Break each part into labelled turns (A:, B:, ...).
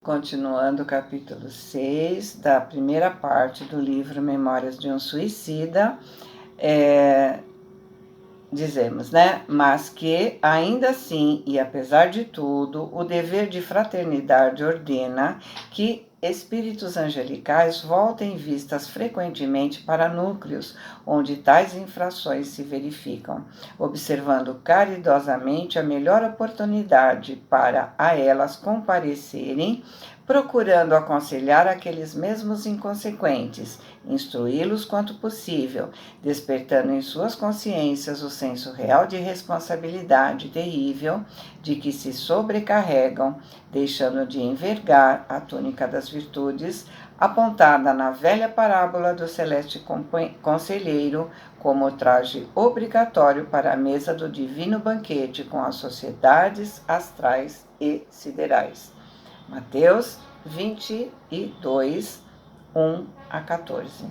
A: Continuando o capítulo 6 da primeira parte do livro Memórias de um Suicida, dizemos, né? Mas que, ainda assim, e apesar de tudo, o dever de fraternidade ordena que espíritos angelicais voltem vistas frequentemente para núcleos onde tais infrações se verificam, observando caridosamente a melhor oportunidade para a elas comparecerem, procurando aconselhar aqueles mesmos inconsequentes, instruí-los quanto possível, despertando em suas consciências o senso real de responsabilidade terrível de que se sobrecarregam, deixando de envergar a túnica das virtudes, apontada na velha parábola do celeste conselheiro como traje obrigatório para a mesa do divino banquete com as sociedades astrais e siderais. Mateus 22, 1 a 14.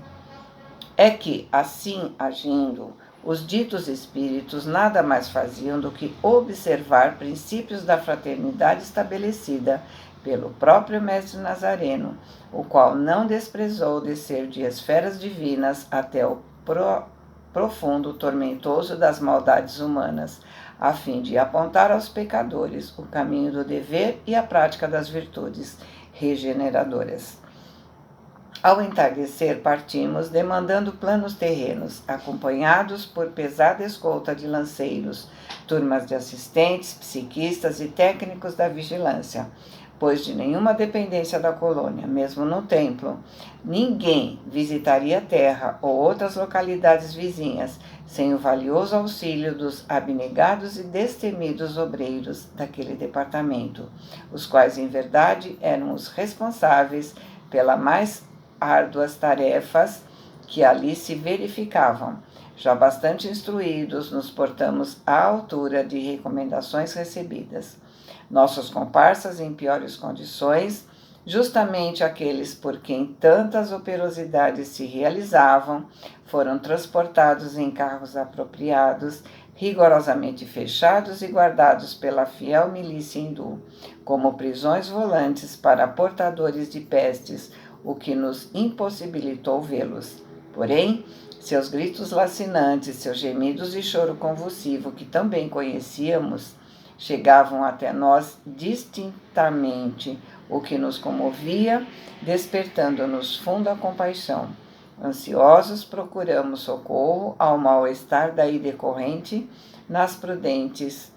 A: É que, assim agindo, os ditos espíritos nada mais faziam do que observar princípios da fraternidade estabelecida pelo próprio Mestre Nazareno, o qual não desprezou descer de esferas divinas até o profundo tormentoso das maldades humanas, a fim de apontar aos pecadores o caminho do dever e a prática das virtudes regeneradoras. Ao entardecer, partimos, demandando planos terrenos, acompanhados por pesada escolta de lanceiros, turmas de assistentes, psiquistas e técnicos da vigilância, pois de nenhuma dependência da colônia, mesmo no templo, ninguém visitaria a terra ou outras localidades vizinhas sem o valioso auxílio dos abnegados e destemidos obreiros daquele departamento, os quais, em verdade, eram os responsáveis pela mais árduas tarefas que ali se verificavam. Já bastante instruídos, nos portamos à altura de recomendações recebidas. Nossos comparsas em piores condições, justamente aqueles por quem tantas operosidades se realizavam, foram transportados em carros apropriados, rigorosamente fechados e guardados pela fiel milícia hindu, como prisões volantes para portadores de pestes, o que nos impossibilitou vê-los. Porém, seus gritos lacinantes, seus gemidos e choro convulsivo, que também conhecíamos, chegavam até nós distintamente, o que nos comovia, despertando-nos funda compaixão. Ansiosos, procuramos socorro ao mal-estar daí decorrente nas prudentes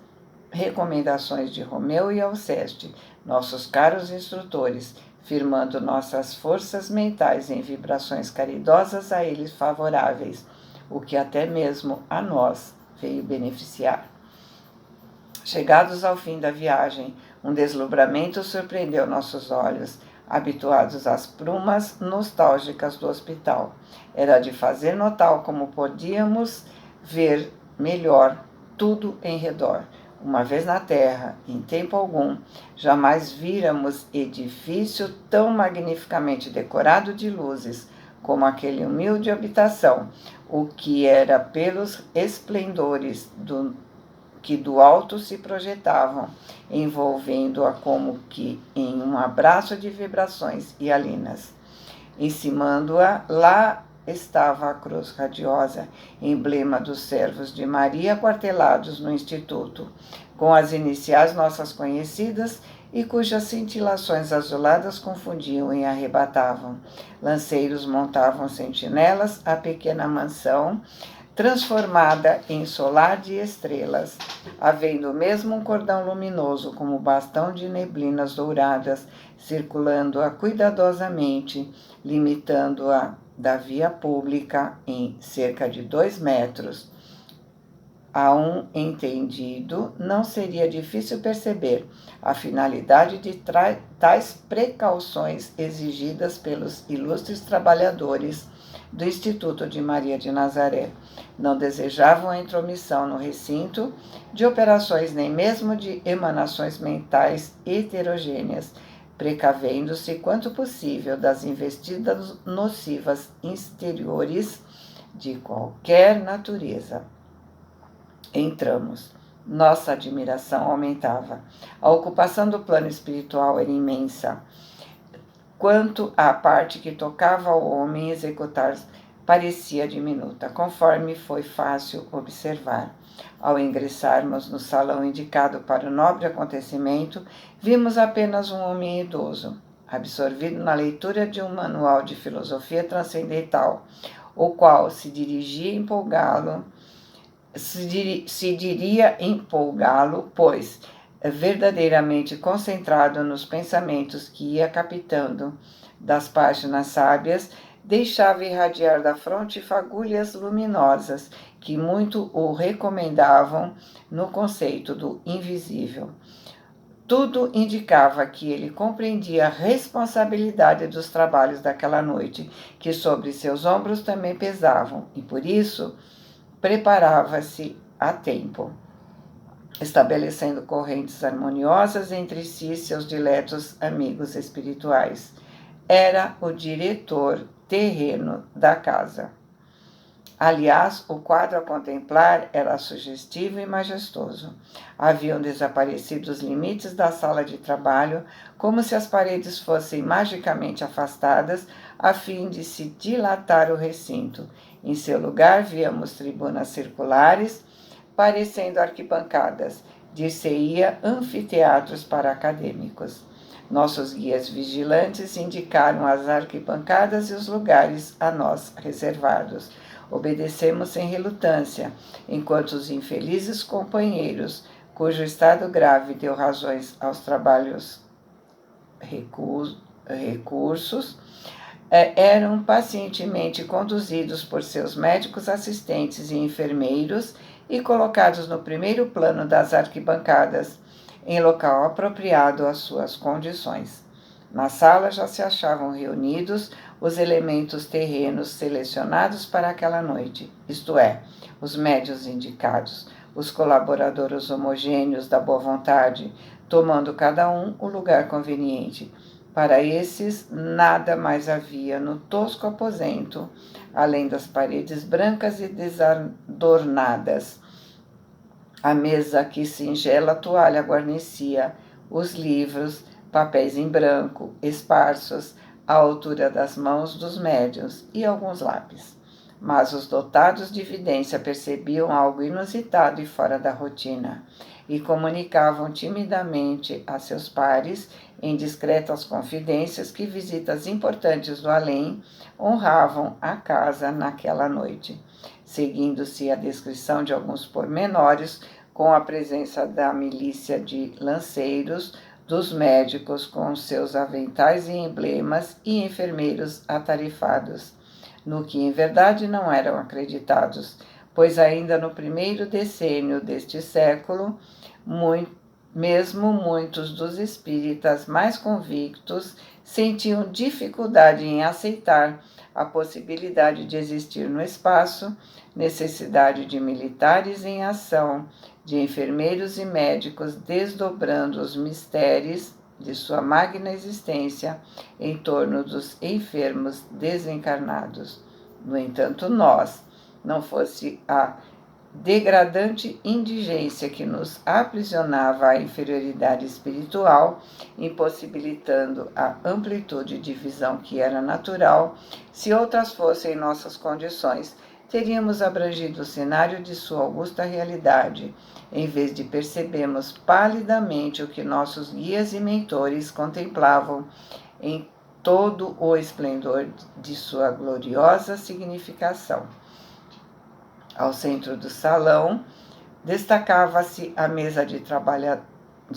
A: recomendações de Romeu e Alceste, nossos caros instrutores, firmando nossas forças mentais em vibrações caridosas a eles favoráveis, o que até mesmo a nós veio beneficiar. Chegados ao fim da viagem, um deslumbramento surpreendeu nossos olhos, habituados às prumas nostálgicas do hospital. Era de fazer notar como podíamos ver melhor tudo em redor. Uma vez na terra, em tempo algum, jamais víramos edifício tão magnificamente decorado de luzes como aquele humilde habitação, o que era pelos esplendores que do alto se projetavam, envolvendo-a como que em um abraço de vibrações hialinas. Encimando-a, lá estava a cruz radiosa, emblema dos servos de Maria quartelados no Instituto, com as iniciais nossas conhecidas e cujas cintilações azuladas confundiam e arrebatavam. Lanceiros montavam sentinelas à pequena mansão, transformada em solar de estrelas, havendo mesmo um cordão luminoso como bastão de neblinas douradas, circulando-a cuidadosamente, limitando-a da via pública em cerca de 2 metros. A um entendido, não seria difícil perceber a finalidade de tais precauções exigidas pelos ilustres trabalhadores do Instituto de Maria de Nazaré. Não desejavam a intromissão no recinto de operações nem mesmo de emanações mentais heterogêneas, precavendo-se quanto possível das investidas nocivas exteriores de qualquer natureza. Entramos. Nossa admiração aumentava. A ocupação do plano espiritual era imensa. Quanto à parte que tocava ao homem executar, parecia diminuta, conforme foi fácil observar. Ao ingressarmos no salão indicado para o nobre acontecimento, vimos apenas um homem idoso, absorvido na leitura de um manual de filosofia transcendental, o qual se diria empolgá-lo, pois verdadeiramente concentrado nos pensamentos que ia captando das páginas sábias, deixava irradiar da fronte fagulhas luminosas que muito o recomendavam no conceito do invisível. Tudo indicava que ele compreendia a responsabilidade dos trabalhos daquela noite, que sobre seus ombros também pesavam, e por isso preparava-se a tempo, estabelecendo correntes harmoniosas entre si e seus diletos amigos espirituais. Era o diretor terreno da casa. Aliás, o quadro a contemplar era sugestivo e majestoso. Haviam desaparecido os limites da sala de trabalho, como se as paredes fossem magicamente afastadas, a fim de se dilatar o recinto. Em seu lugar, víamos tribunas circulares, parecendo arquibancadas, dir-se-ia anfiteatros para acadêmicos. Nossos guias vigilantes indicaram as arquibancadas e os lugares a nós reservados. Obedecemos sem relutância, enquanto os infelizes companheiros, cujo estado grave deu razões aos trabalhos recursos, eram pacientemente conduzidos por seus médicos assistentes e enfermeiros e colocados no primeiro plano das arquibancadas, em local apropriado às suas condições. Na sala já se achavam reunidos os elementos terrenos selecionados para aquela noite, isto é, os médios indicados, os colaboradores homogêneos da boa vontade, tomando cada um o lugar conveniente. Para esses, nada mais havia no tosco aposento, além das paredes brancas e desadornadas. A mesa que singela toalha guarnecia, os livros, papéis em branco, esparsos à altura das mãos dos médiuns e alguns lápis. Mas os dotados de evidência percebiam algo inusitado e fora da rotina e comunicavam timidamente a seus pares, em discretas confidências, que visitas importantes do além honravam a casa naquela noite. Seguindo-se a descrição de alguns pormenores, com a presença da milícia de lanceiros, dos médicos com seus aventais e emblemas e enfermeiros atarifados, no que em verdade não eram acreditados, pois ainda no primeiro decênio deste século, mesmo muitos dos espíritas mais convictos sentiam dificuldade em aceitar a possibilidade de existir no espaço necessidade de militares em ação, de enfermeiros e médicos desdobrando os mistérios de sua magna existência em torno dos enfermos desencarnados. No entanto, nós, não fosse a degradante indigência que nos aprisionava à inferioridade espiritual, impossibilitando a amplitude de visão que era natural, se outras fossem nossas condições, teríamos abrangido o cenário de sua augusta realidade, em vez de percebermos palidamente o que nossos guias e mentores contemplavam em todo o esplendor de sua gloriosa significação. Ao centro do salão, destacava-se a mesa de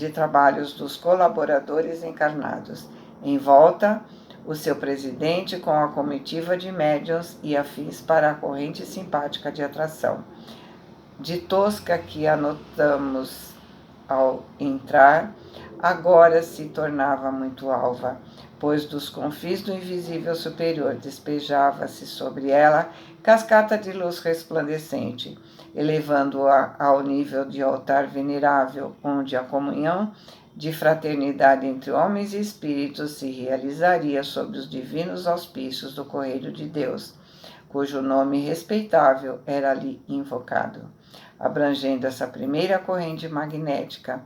A: trabalhos dos colaboradores encarnados. Em volta, o seu presidente com a comitiva de médiuns e afins para a corrente simpática de atração. De tosca que anotamos ao entrar, agora se tornava muito alva, pois dos confins do invisível superior despejava-se sobre ela cascata de luz resplandecente, elevando-a ao nível de altar venerável, onde a comunhão de fraternidade entre homens e espíritos se realizaria sob os divinos auspícios do Correio de Deus, cujo nome respeitável era ali invocado. Abrangendo essa primeira corrente magnética,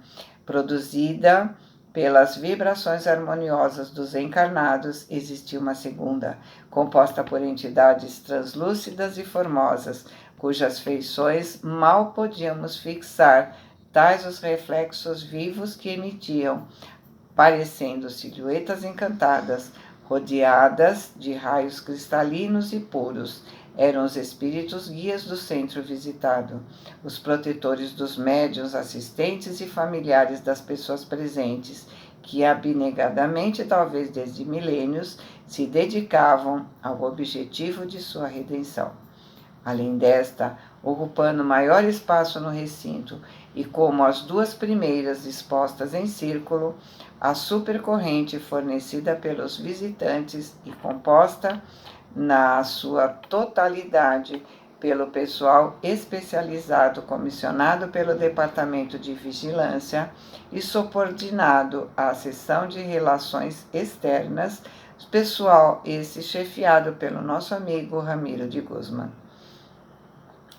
A: produzida pelas vibrações harmoniosas dos encarnados, existia uma segunda, composta por entidades translúcidas e formosas, cujas feições mal podíamos fixar, tais os reflexos vivos que emitiam, parecendo silhuetas encantadas, rodeadas de raios cristalinos e puros. Eram os espíritos guias do centro visitado, os protetores dos médiuns, assistentes e familiares das pessoas presentes, que abnegadamente, talvez desde milênios, se dedicavam ao objetivo de sua redenção. Além desta, ocupando maior espaço no recinto e como as duas primeiras dispostas em círculo, a supercorrente fornecida pelos visitantes e composta na sua totalidade pelo pessoal especializado comissionado pelo Departamento de Vigilância e subordinado à seção de Relações Externas, pessoal esse chefiado pelo nosso amigo Ramiro de Guzmán.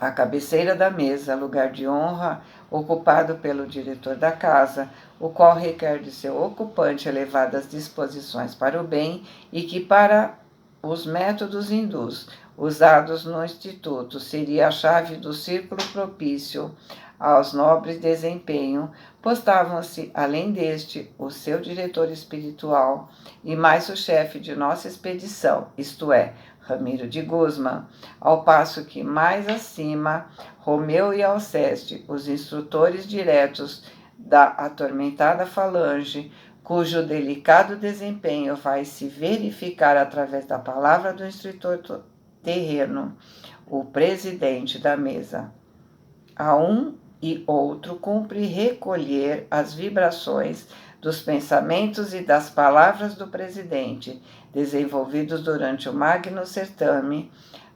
A: À cabeceira da mesa, lugar de honra ocupado pelo diretor da casa, o qual requer de seu ocupante elevadas disposições para o bem e que para os métodos hindus usados no Instituto seria a chave do círculo propício aos nobres desempenho, postavam-se, além deste, o seu diretor espiritual e mais o chefe de nossa expedição, isto é, Ramiro de Guzmán, ao passo que mais acima, Romeu e Alceste, os instrutores diretos da atormentada falange, cujo delicado desempenho vai se verificar através da palavra do instrutor terreno, o presidente da mesa. A um e outro cumpre recolher as vibrações dos pensamentos e das palavras do presidente, desenvolvidos durante o magno certame,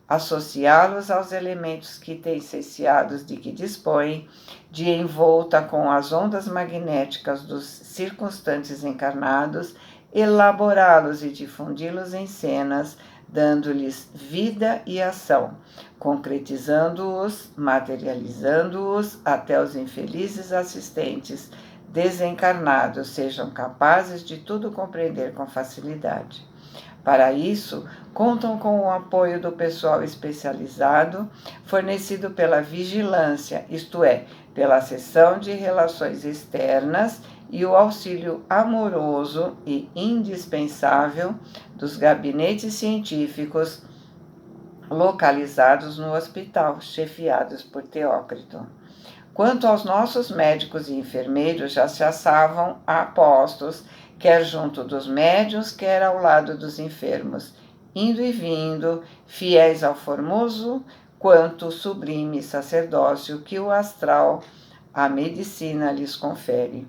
A: associá-los aos elementos quintessenciados de que dispõem, de envolta com as ondas magnéticas dos circunstantes encarnados, elaborá-los e difundi-los em cenas, dando-lhes vida e ação, concretizando-os, materializando-os até os infelizes assistentes desencarnados sejam capazes de tudo compreender com facilidade. Para isso, contam com o apoio do pessoal especializado, fornecido pela vigilância, isto é, pela seção de relações externas, e o auxílio amoroso e indispensável dos gabinetes científicos localizados no hospital, chefiados por Teócrito. Quanto aos nossos médicos e enfermeiros, já se assavam a postos, quer junto dos médiuns, quer ao lado dos enfermos, indo e vindo, fiéis ao formoso quanto sublime sacerdócio que o astral, a medicina lhes confere,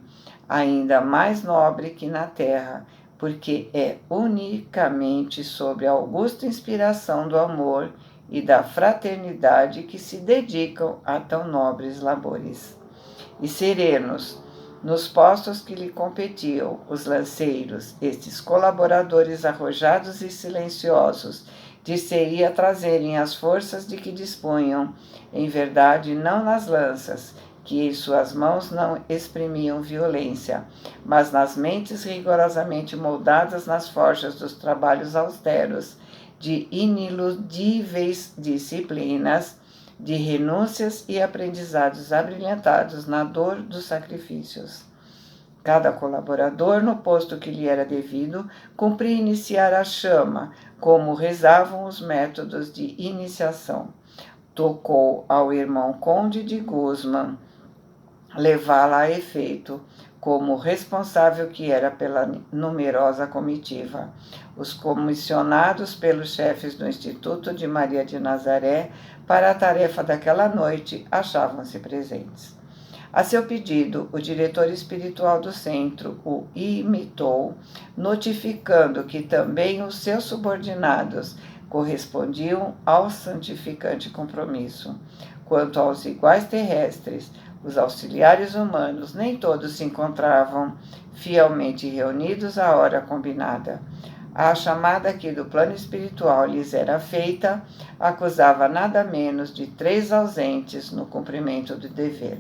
A: ainda mais nobre que na terra, porque é unicamente sob a augusta inspiração do amor e da fraternidade que se dedicam a tão nobres labores. E serenos, nos postos que lhe competiam, os lanceiros, estes colaboradores arrojados e silenciosos, dir-se-ia trazerem as forças de que dispunham, em verdade não nas lanças, que em suas mãos não exprimiam violência, mas nas mentes rigorosamente moldadas nas forjas dos trabalhos austeros, de iniludíveis disciplinas, de renúncias e aprendizados abrilhantados na dor dos sacrifícios. Cada colaborador, no posto que lhe era devido, cumpria iniciar a chama, como rezavam os métodos de iniciação. Tocou ao irmão Conde de Guzmán levá-la a efeito, como responsável que era pela numerosa comitiva. Os comissionados pelos chefes do Instituto de Maria de Nazaré para a tarefa daquela noite achavam-se presentes. A seu pedido, o diretor espiritual do centro o imitou, notificando que também os seus subordinados correspondiam ao santificante compromisso. Quanto aos iguais terrestres, os auxiliares humanos, nem todos se encontravam fielmente reunidos à hora combinada. A chamada que do plano espiritual lhes era feita acusava nada menos de 3 ausentes no cumprimento do dever.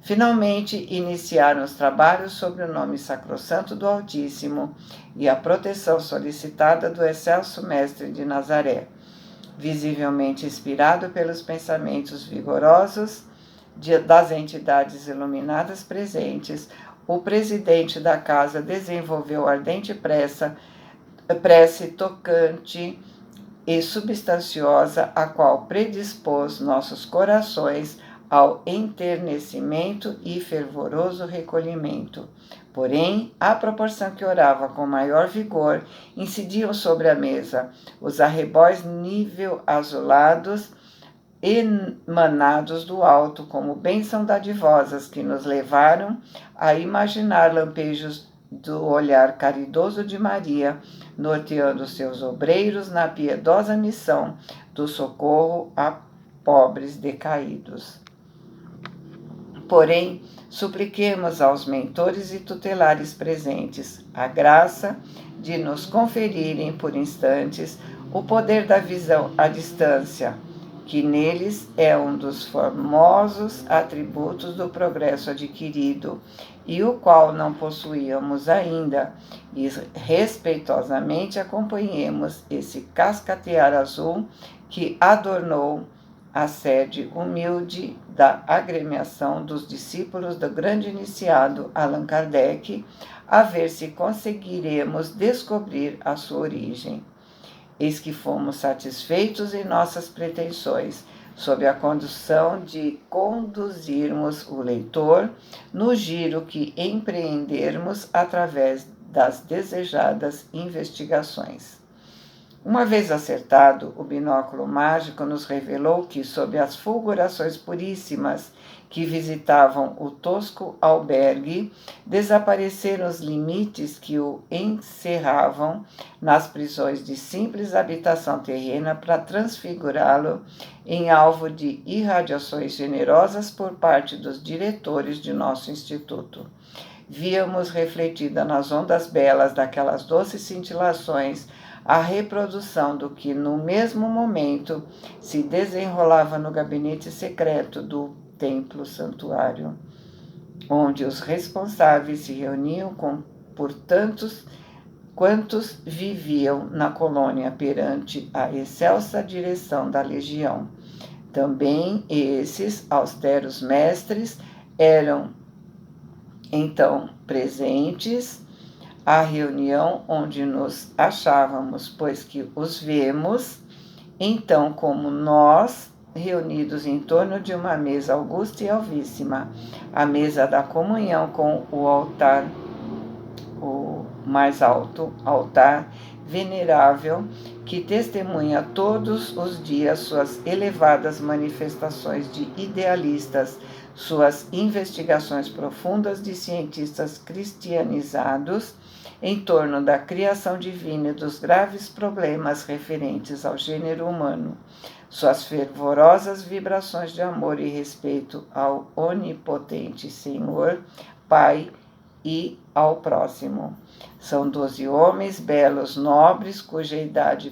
A: Finalmente, iniciaram os trabalhos sob o nome sacrossanto do Altíssimo e a proteção solicitada do excelso Mestre de Nazaré. Visivelmente inspirado pelos pensamentos vigorosos das entidades iluminadas presentes, o presidente da casa desenvolveu ardente prece tocante e substanciosa, a qual predispôs nossos corações ao enternecimento e fervoroso recolhimento. Porém, à proporção que orava com maior vigor, incidiam sobre a mesa os arrebóis nível azulados emanados do alto como bênção dadivosas que nos levaram a imaginar lampejos do olhar caridoso de Maria, norteando seus obreiros na piedosa missão do socorro a pobres decaídos. Porém, supliquemos aos mentores e tutelares presentes a graça de nos conferirem por instantes o poder da visão à distância, que neles é um dos formosos atributos do progresso adquirido, e o qual não possuíamos ainda, e respeitosamente acompanhemos esse cascatear azul que adornou a sede humilde da agremiação dos discípulos do grande iniciado Allan Kardec, a ver se conseguiremos descobrir a sua origem. Eis que fomos satisfeitos em nossas pretensões, sob a condição de conduzirmos o leitor no giro que empreendermos através das desejadas investigações. Uma vez acertado, o binóculo mágico nos revelou que, sob as fulgurações puríssimas que visitavam o tosco albergue, desapareceram os limites que o encerravam nas prisões de simples habitação terrena para transfigurá-lo em alvo de irradiações generosas por parte dos diretores de nosso instituto. Víamos refletida nas ondas belas daquelas doces cintilações a reprodução do que no mesmo momento se desenrolava no gabinete secreto do templo santuário, onde os responsáveis se reuniam por tantos quantos viviam na colônia perante a excelsa direção da legião. Também esses austeros mestres eram então presentes à reunião onde nos achávamos, pois que os vemos, então, como nós, reunidos em torno de uma mesa augusta e alvíssima, a mesa da comunhão com o altar, o mais alto altar venerável, que testemunha todos os dias suas elevadas manifestações de idealistas, suas investigações profundas de cientistas cristianizados em torno da criação divina e dos graves problemas referentes ao gênero humano, suas fervorosas vibrações de amor e respeito ao onipotente Senhor, Pai e ao próximo. São 12 homens belos, nobres, cuja idade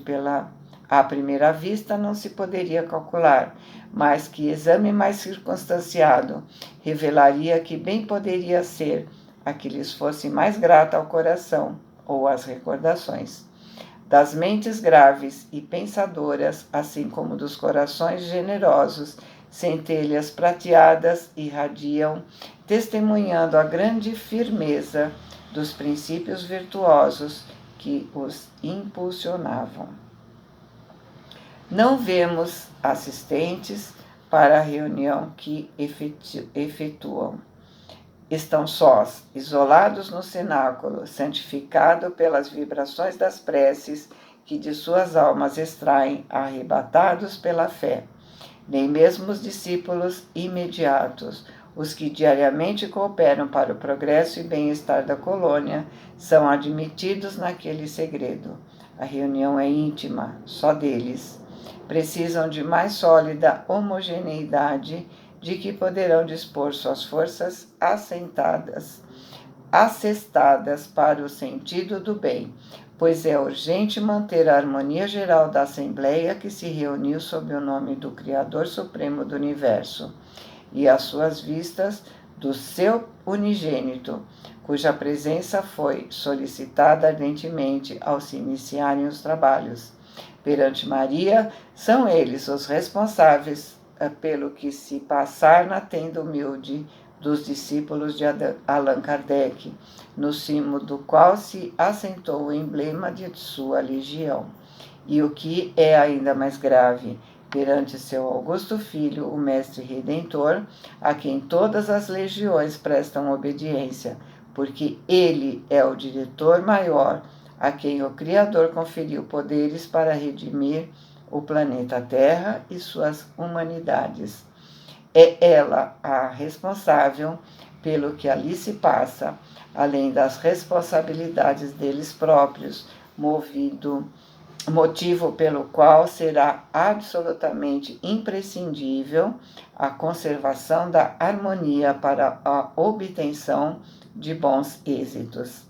A: à primeira vista não se poderia calcular, mas que exame mais circunstanciado revelaria que bem poderia ser a que lhes fosse mais grata ao coração ou às recordações. Das mentes graves e pensadoras, assim como dos corações generosos, centelhas prateadas irradiam, testemunhando a grande firmeza dos princípios virtuosos que os impulsionavam. Não vemos assistentes para a reunião que efetuam. Estão sós, isolados no cenáculo, santificado pelas vibrações das preces que de suas almas extraem, arrebatados pela fé. Nem mesmo os discípulos imediatos, os que diariamente cooperam para o progresso e bem-estar da colônia, são admitidos naquele segredo. A reunião é íntima, só deles. Precisam de mais sólida homogeneidade de que poderão dispor suas forças assestadas para o sentido do bem, pois é urgente manter a harmonia geral da Assembleia que se reuniu sob o nome do Criador Supremo do Universo, e às suas vistas do seu unigênito, cuja presença foi solicitada ardentemente ao se iniciarem os trabalhos. Perante Maria, são eles os responsáveis pelo que se passar na tenda humilde dos discípulos de Allan Kardec, no cimo do qual se assentou o emblema de sua legião. E o que é ainda mais grave, perante seu augusto filho, o Mestre Redentor, a quem todas as legiões prestam obediência, porque ele é o diretor maior, a quem o Criador conferiu poderes para redimir o planeta Terra e suas humanidades. É ela a responsável pelo que ali se passa, além das responsabilidades deles próprios, motivo pelo qual será absolutamente imprescindível a conservação da harmonia para a obtenção de bons êxitos.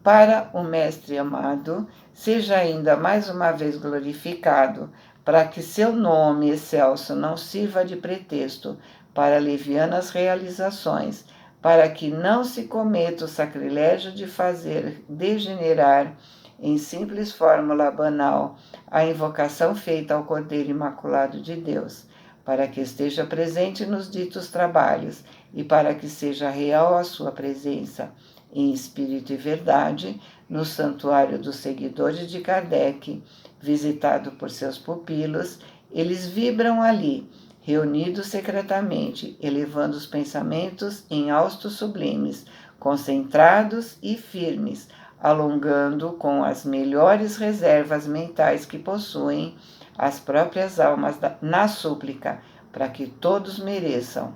A: Para o Mestre amado, seja ainda mais uma vez glorificado, para que seu nome excelso não sirva de pretexto para levianas realizações, para que não se cometa o sacrilégio de fazer degenerar em simples fórmula banal a invocação feita ao Cordeiro Imaculado de Deus, para que esteja presente nos ditos trabalhos e para que seja real a sua presença, em espírito e verdade, no santuário dos seguidores de Kardec, visitado por seus pupilos, eles vibram ali, reunidos secretamente, elevando os pensamentos em haustos sublimes, concentrados e firmes, alongando com as melhores reservas mentais que possuem as próprias almas na súplica, para que todos mereçam,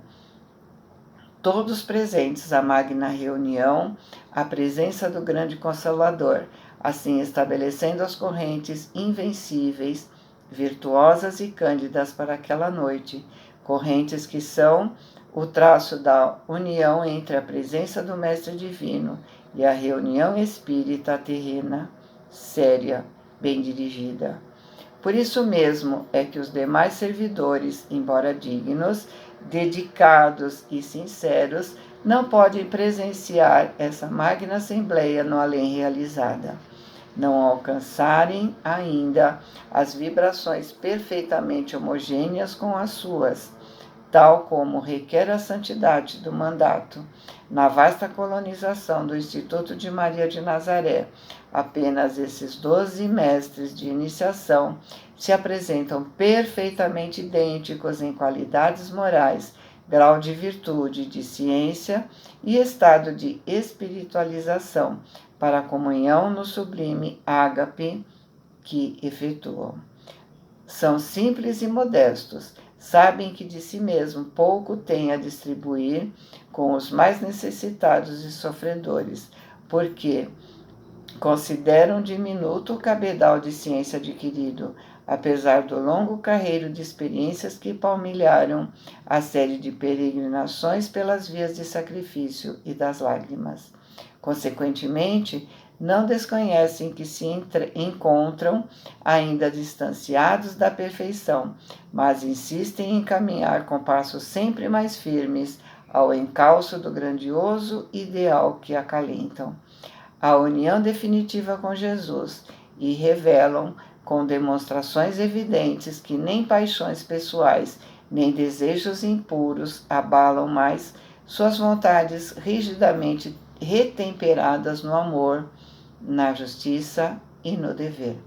A: todos presentes à magna reunião, a presença do grande Consolador, assim estabelecendo as correntes invencíveis, virtuosas e cândidas para aquela noite, correntes que são o traço da união entre a presença do Mestre Divino e a reunião espírita terrena, séria, bem dirigida. Por isso mesmo é que os demais servidores, embora dignos, dedicados e sinceros, não podem presenciar essa magna assembleia no além realizada. Não alcançarem ainda as vibrações perfeitamente homogêneas com as suas, tal como requer a santidade do mandato. Na vasta colonização do Instituto de Maria de Nazaré, apenas esses 12 mestres de iniciação se apresentam perfeitamente idênticos em qualidades morais, grau de virtude, de ciência e estado de espiritualização para a comunhão no sublime ágape que efetuam. São simples e modestos, sabem que de si mesmo pouco têm a distribuir com os mais necessitados e sofredores, porque consideram diminuto o cabedal de ciência adquirido, apesar do longo carreiro de experiências que palmilharam a série de peregrinações pelas vias de sacrifício e das lágrimas. Consequentemente, não desconhecem que se encontram ainda distanciados da perfeição, mas insistem em caminhar com passos sempre mais firmes ao encalço do grandioso ideal que acalentam, a união definitiva com Jesus, e revelam com demonstrações evidentes que nem paixões pessoais, nem desejos impuros abalam mais suas vontades rigidamente retemperadas no amor, na justiça e no dever.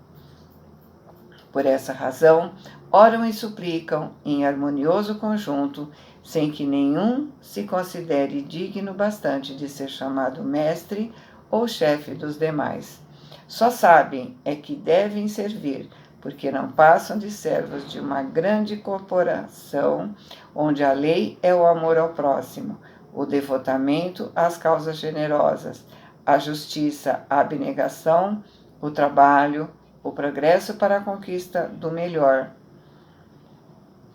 A: Por essa razão, oram e suplicam em harmonioso conjunto, sem que nenhum se considere digno bastante de ser chamado mestre ou chefe dos demais. Só sabem é que devem servir, porque não passam de servos de uma grande corporação, onde a lei é o amor ao próximo, o devotamento às causas generosas, a justiça, a abnegação, o trabalho, o progresso para a conquista do melhor.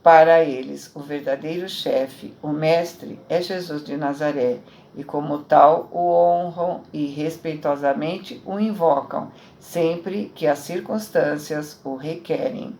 A: Para eles, o verdadeiro chefe, o mestre, é Jesus de Nazaré, e como tal o honram e respeitosamente o invocam, sempre que as circunstâncias o requerem.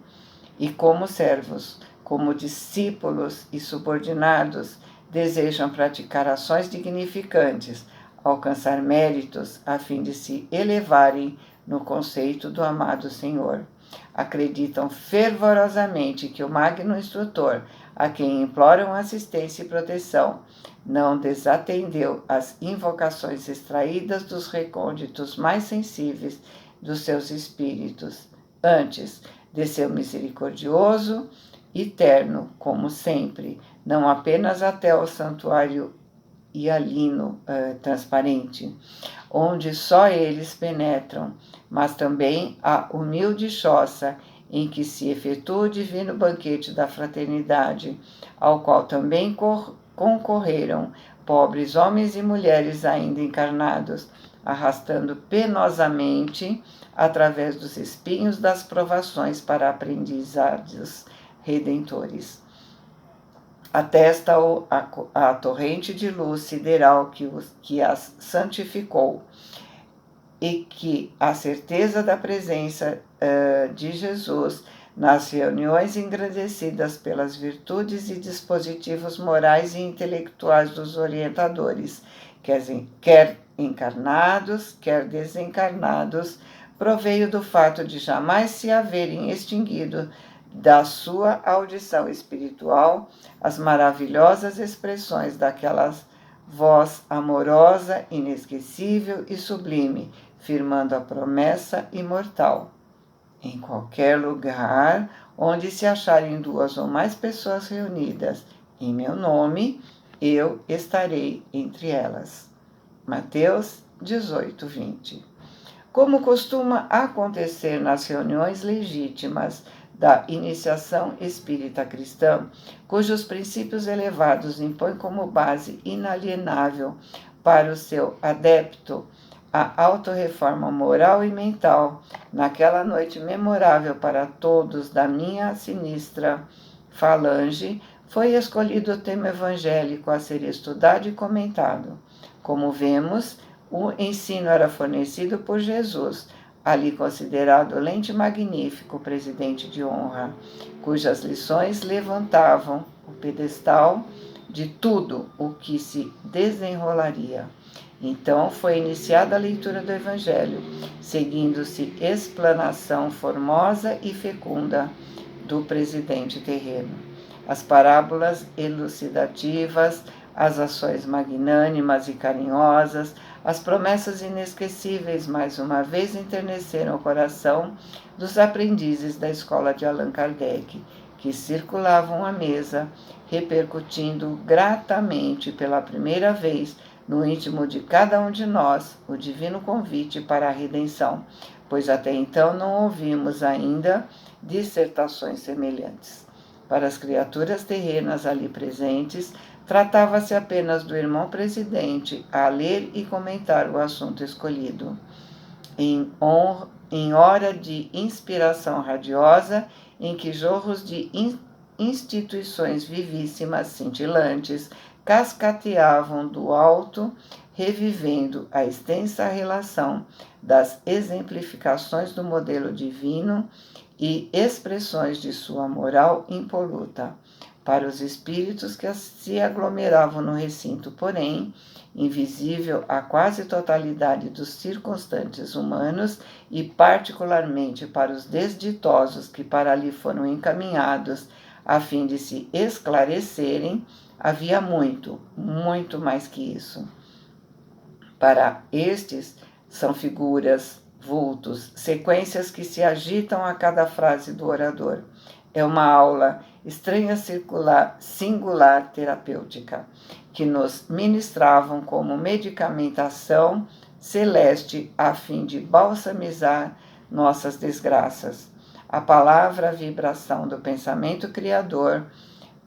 A: E como servos, como discípulos e subordinados, desejam praticar ações dignificantes, alcançar méritos a fim de se elevarem no conceito do amado Senhor. Acreditam fervorosamente que o Magno Instrutor, a quem imploram assistência e proteção, não desatendeu as invocações extraídas dos recônditos mais sensíveis dos seus espíritos. Antes, desceu misericordioso e terno, como sempre, não apenas até o santuário hialino transparente, onde só eles penetram, mas também a humilde choça em que se efetua o divino banquete da fraternidade, ao qual também concorreram pobres homens e mulheres ainda encarnados, arrastando penosamente através dos espinhos das provações aprendizados redentores. Atesta-o a torrente de luz sideral que as santificou, e que a certeza da presença de Jesus nas reuniões engrandecidas pelas virtudes e dispositivos morais e intelectuais dos orientadores, quer encarnados, quer desencarnados, proveio do fato de jamais se haverem extinguido da sua audição espiritual as maravilhosas expressões daquela voz amorosa, inesquecível e sublime, firmando a promessa imortal. Em qualquer lugar onde se acharem duas ou mais pessoas reunidas em meu nome, eu estarei entre elas. Mateus 18:20. Como costuma acontecer nas reuniões legítimas da iniciação espírita cristã, cujos princípios elevados impõem como base inalienável para o seu adepto a autorreforma moral e mental, naquela noite memorável para todos da minha sinistra falange, foi escolhido o tema evangélico a ser estudado e comentado. Como vemos, o ensino era fornecido por Jesus, ali considerado lente magnífico presidente de honra, cujas lições levantavam o pedestal de tudo o que se desenrolaria. Então foi iniciada a leitura do Evangelho, seguindo-se explanação formosa e fecunda do presidente terreno. As parábolas elucidativas, as ações magnânimas e carinhosas, as promessas inesquecíveis mais uma vez enterneceram o coração dos aprendizes da escola de Allan Kardec, que circulavam a mesa, repercutindo gratamente pela primeira vez no íntimo de cada um de nós o divino convite para a redenção, pois até então não ouvimos ainda dissertações semelhantes. Para as criaturas terrenas ali presentes, tratava-se apenas do irmão presidente a ler e comentar o assunto escolhido. Em hora de inspiração radiosa, em que jorros de instituições vivíssimas, cintilantes, cascateavam do alto, revivendo a extensa relação das exemplificações do modelo divino e expressões de sua moral impoluta. Para os espíritos que se aglomeravam no recinto, porém, invisível à quase totalidade dos circunstantes humanos e particularmente para os desditosos que para ali foram encaminhados a fim de se esclarecerem, havia muito, muito mais que isso. Para estes, são figuras, vultos, sequências que se agitam a cada frase do orador. É uma aula estranha, singular, terapêutica, que nos ministravam como medicamentação celeste a fim de balsamizar nossas desgraças. A palavra, a vibração do pensamento criador,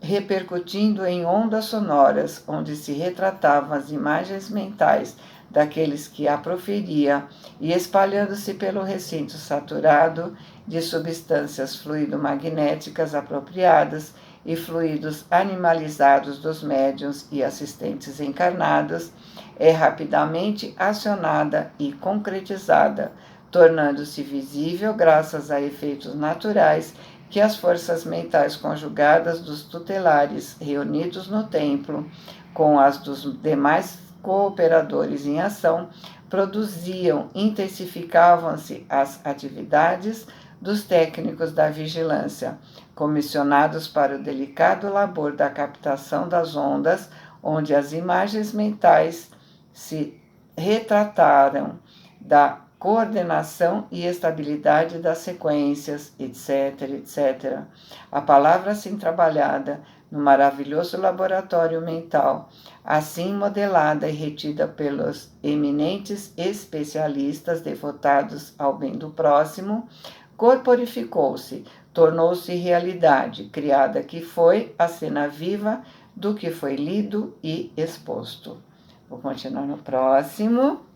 A: repercutindo em ondas sonoras, onde se retratavam as imagens mentais daqueles que a proferia e espalhando-se pelo recinto saturado de substâncias fluido-magnéticas apropriadas, e fluidos animalizados dos médiuns e assistentes encarnados é rapidamente acionada e concretizada, tornando-se visível graças a efeitos naturais que as forças mentais conjugadas dos tutelares reunidos no templo, com as dos demais cooperadores em ação, produziam, intensificavam-se as atividades dos técnicos da vigilância, comissionados para o delicado labor da captação das ondas, onde as imagens mentais se retrataram da coordenação e estabilidade das sequências, etc., etc. A palavra assim trabalhada no maravilhoso laboratório mental, assim modelada e retida pelos eminentes especialistas devotados ao bem do próximo, corporificou-se, tornou-se realidade, criada que foi a cena viva do que foi lido e exposto. Vou continuar no próximo.